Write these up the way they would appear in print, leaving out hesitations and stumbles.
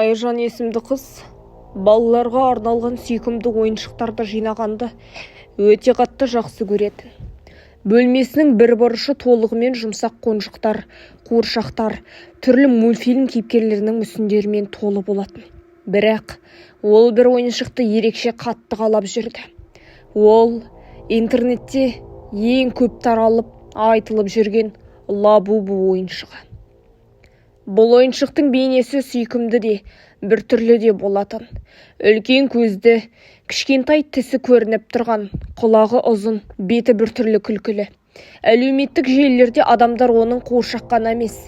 Айжан есімді қыз балаларға арналған сүйкімді ойыншықтарды жинағанды өте қатты жақсы көретін. Бөлмесінің бір бұрышы толығымен жұмсақ қонжықтар, қуыршақтар, түрлі мультфильм кейіпкерлерінің мүсіндерімен толы болатын. Бірақ ол бір ойыншықты ерекше қатты қалап жүрді. Ол интернетте ең көп таралып айтылып жүрген Лабубу ойыншығы. Бұл ойыншықтың бейнесі сүйкімді де, біртүрлі де болатын. Үлкен көзді, кішкентай тісі көрініп тұрған, құлағы ұзын, беті біртүрлі күлкілі. Әлеуметтік желілерде адамдар оның қуыршақ қана емес,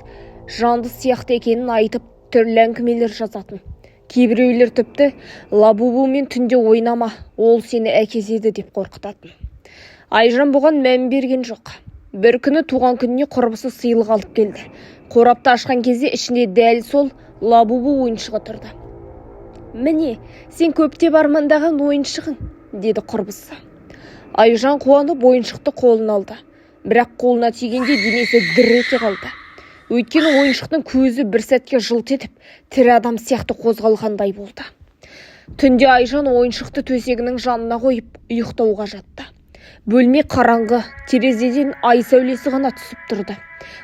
жанды сияқты екенін айтып, түрлі әңгімелер жазатын. Кейбіреулер тіпті Лабубумен түнде ойнама, ол сені әкезеді деп қорқытатын. Айжан бұған мән берген жоқ. Бір күні туған күніне құрбысы сыйлық алып келді. Қорапты ашқан кезде ішінде дәл сол Лабубу ойыншығы тұрды. «Міне, сен көптеп армандаған ойыншығың», деді құрбысы. Айжан қуанып ойыншықты қолына алды. Бірақ қолына тигенде денесі дір ете қалды. Өйткені ойыншықтың көзі бір сәтке жылт етіп, тірі адам сияқты қозғалғандай болды. Түнде Айжан ойыншықты төсегінің жанына қойып, ұйықтауға жатты. Бөлме қараңғы, терезеден ай сәулесі ғана түсіп тұрды.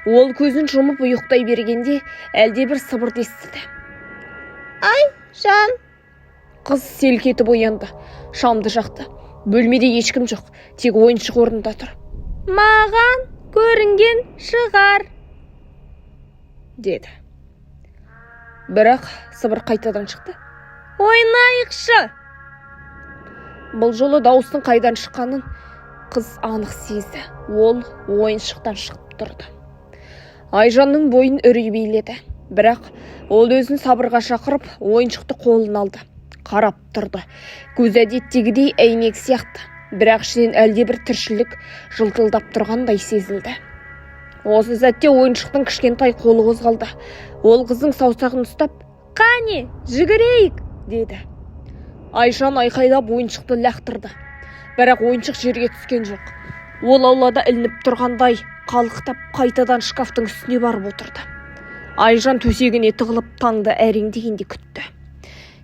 Ол көзін жұмып ұйықтай бергенде әлде бір сыбырды естіді. «Айжан!» Қыз селк етіп оянды. Шамды жақты. Бөлмеде ешкім жоқ, тек ойыншық орнында тұр. «Маған көрінген шығар», деді. Бірақ сыбыр қайтадан шықты. «Ойнайықшы!» Бұл жолы дауыстың қайдан шыққанын қыз анық сезді. Ол ойыншықтан шығып тұрды. Айжанның бойын үрей биледі. Бірақ ол өзін сабырға шақырып, ойыншықты қолына алды. Қарап тұрды. Көз әдеттегідей әйнек сияқты. Бірақ ішінен әлде бір тіршілік жылтылдап тұрғандай сезілді. Осы сәтте ойыншықтың кішкентай қолы қозғалды. Ол қыздың саусағын ұстап, «Қане, жүгірейік!» деді. Айжан айқайлап ойыншықты лақтырды. Бірақ ойыншық жерге түскен жоқ. Ол аулада ілініп тұрғандай қалықтап қайтадан шкафтың үстіне барып отырды. Айжан төсегіне тығылып таңды әрең дегенде күтті.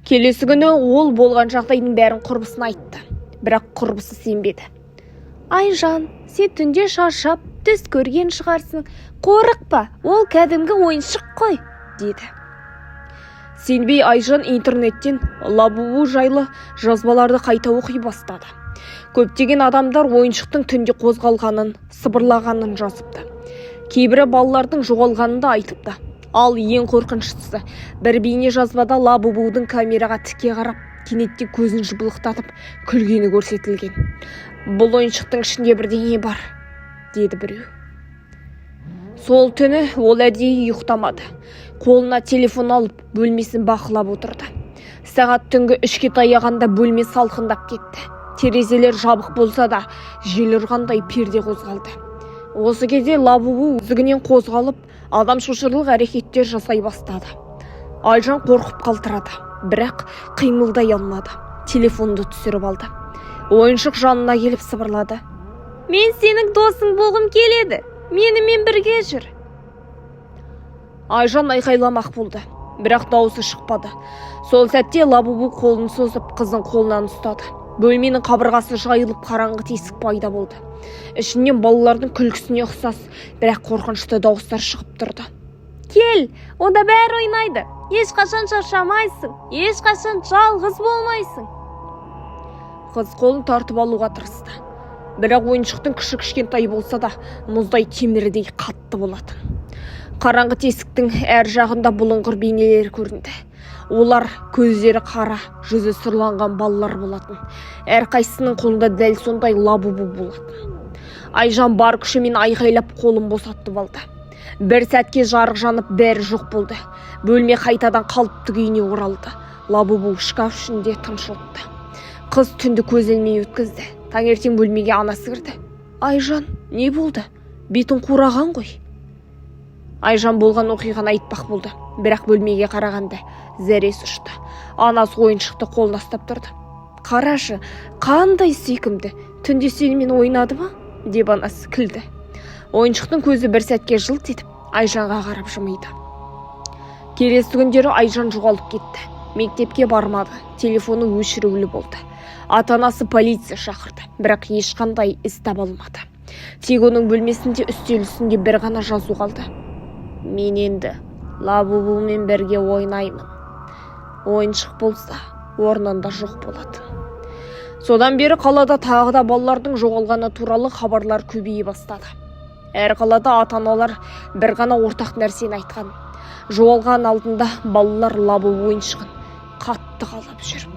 Келесі күні ол болған жағдайдың бәрін құрбысына айтты. Бірақ құрбысы сенбеді. «Айжан, сен түнде шаршап, түс көрген шығарсың. Қорықпа, ол кәдімгі ойыншық қой», деді. Сенбей Айжан интернеттен Лабубу жайлы жазбаларды қайта оқи бастады. Көптеген адамдар ойыншықтың түнде қозғалғанын, сыбырлағанын жазыпты. Кейбірі балалардың жоғалғанын да айтыпты. Ал ең қорқыныштысы, бір бейне жазбада Лабубудың камераға тіке қарап, кенетте көзін жыбылықтатып күлгені көрсетілген. «Бұл ойыншықтың ішінде бірдеңе бар», деді біреу. Сол түні ол әдейі ұйықтамады. Қолына телефон алып, бөлмесін бақылап отырды. Сағат түнгі 3-ке таяғанда бөлме салқындап кетті. Терезелер жабық болса да, жел ұрғандай перде қозғалды. Осы кезде Лабубу өздігінен қозғалып, адам шошырлық әрекеттер жасай бастады. Айжан қорқып қалтырады, бірақ қимылдай алмады. Телефонды түсіріп алды. Ойыншық жанына келіп сыбырлады. «Мен сенің досың болғым келеді. Менімен бірге жүр». Айжан айқайламақ болды, бірақ дауысы шықпады. Сол сәтте Лабубу қолын созып, қыздың қолынан ұстады. Бөлменің қабырғасы жайылып, қараңғы тесік пайда болды. Ішінен балалардың күлкісіне ұқсас, бірақ қорқынышты дауыстар шығып тұрды. «Кел, онда бәрі ойнайды. Ешқашан шаршамайсың, ешқашан жалғыз болмайсың». Қыз қолын тартып алуға тырысты. Бірақ ойыншықтың күші кішкентай болса да, мұздай темірдей қатты болатын. Қараңғы тесіктің әр жағында бұлыңғыр бейнелер көрінді. Олар көздері қара, жүзі сұрланған балалар болатын. Әрқайсысының қолында дәл сондай Лабубу болатын. Айжан бар күшімен айқайлап қолын босатып алды. Бір сәтке жарық жанып, бәрі жоқ болды. Бөлме қайтадан қалыпты күйіне оралды. Лабубу шкаф ішінде тыныш отты. Қыз түнді көз ілмей өткізді. Таңертең бөлмеге анасы кірді. «Айжан, не болды? Бетін қураған ғой». Айжан болған оқиғаны айтпақ болды. Бірақ бөлмеге қарағанда зәресі ұшты. Анасы ойыншықты қолына ұстап тұрды. «Қарашы, қандай сүйкімді. Түнде сенімен ойнады ма?» деп анасы күлді. Ойыншықтың көзі бір сәтке жылт етіп, Айжанға қарап жымиды. Келесі күндері Айжан жоғалып кетті. Мектепке бармады, телефоны өшірулі болды. Ата-анасы полиция шақырды, бірақ ешқандай іс таба алмады. Тек оның бөлмесінде үстел үстінде бір ғана жазу қалды. Мен енді Лабубумен бірге ойнаймын. Ойыншық болса, орнында жоқ болады. Содан бері қалада тағы да балалардың жоғалғаны туралы хабарлар көбейе бастады. Әр қалада ата-аналар бір ғана ортақ нәрсені айтқан. Жоғалған алдында балалар Лабубу ойыншығын қатты қалап жүр.